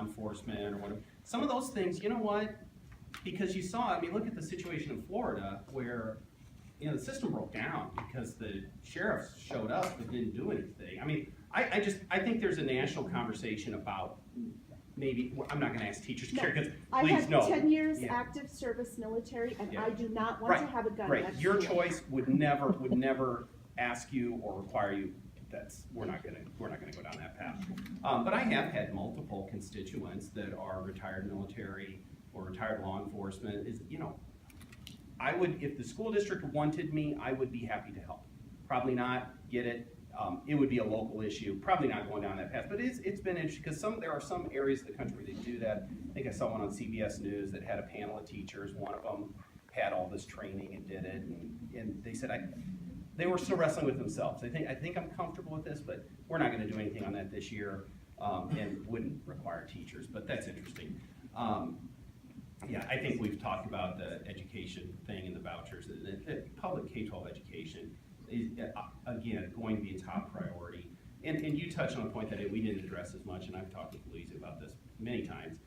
law enforcement or whatever. Some of those things, you know what? Because you saw, I mean, look at the situation in Florida where, you know, the system broke down because the sheriffs showed up but didn't do anything. I mean, I think there's a national conversation about maybe, I'm not gonna ask teachers No, here, because I please, have no. 10 years Yeah. active service military, and Yeah. I do not want to have a gun Right, next your to me. choice would never ask you or require you, we're not gonna go down that path. But I have had multiple constituents that are retired military or retired law enforcement, you know, I would, if the school district wanted me, I would be happy to help. Probably not, get it, it would be a local issue, probably not going down that path, but it's been interesting, because there are some areas of the country where they do that. I think I saw one on CBS News that had a panel of teachers, one of them had all this training and did it, and they said, they were still wrestling with themselves. I think I'm comfortable with this, but we're not gonna do anything on that this year, and wouldn't require teachers, but that's interesting. Yeah, I think we've talked about the education thing and the vouchers. The public K-12 education is, again, going to be a top priority. And you touched on a point that we didn't address as much, and I've talked with Louise about this many times,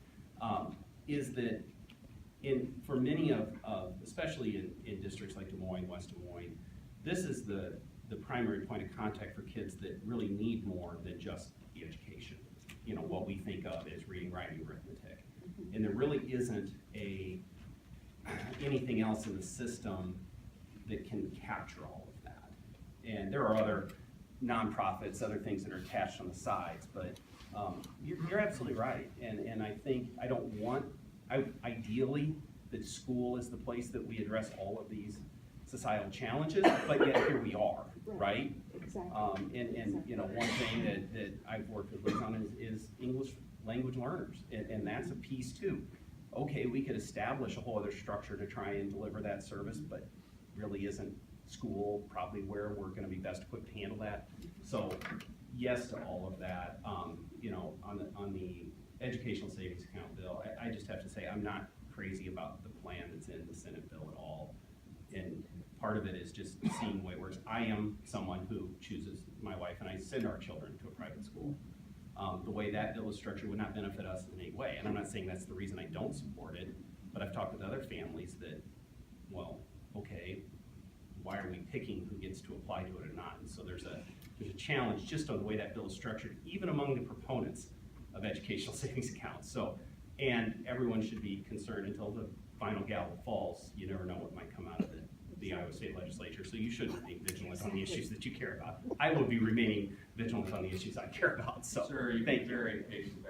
is that for many of especially in districts like Des Moines, West Des Moines, this is the primary point of contact for kids that really need more than just the education. You know, what we think of as reading, writing, arithmetic. And there really isn't anything else in the system that can capture all of that. And there are other nonprofits, other things that are attached on the sides, but you're absolutely right. And I think ideally, that school is the place that we address all of these societal challenges, but yet here we are, right? Exactly. And you know, one thing that I've worked with Liz on is English language learners, and that's a piece too. Okay, we could establish a whole other structure to try and deliver that service, but really isn't school probably where we're gonna be best equipped to handle that. So yes to all of that. You know, on the educational savings account bill, I just have to say I'm not crazy about the plan that's in the Senate bill at all. And part of it is just seeing the way it works. I am someone who chooses, my wife and I send our children to a private school. The way that bill is structured would not benefit us in any way. And I'm not saying that's the reason I don't support it, but I've talked with other families that, well, okay, why are we picking who gets to apply to it or not? And so there's a challenge just on the way that bill is structured, even among the proponents of educational savings accounts. So, and everyone should be concerned until the final gavel falls. You never know what might come out of the Iowa State Legislature, so you should be vigilant on the issues that you care about. I will be remaining vigilant on the issues I care about. So, Sir, you've been very patient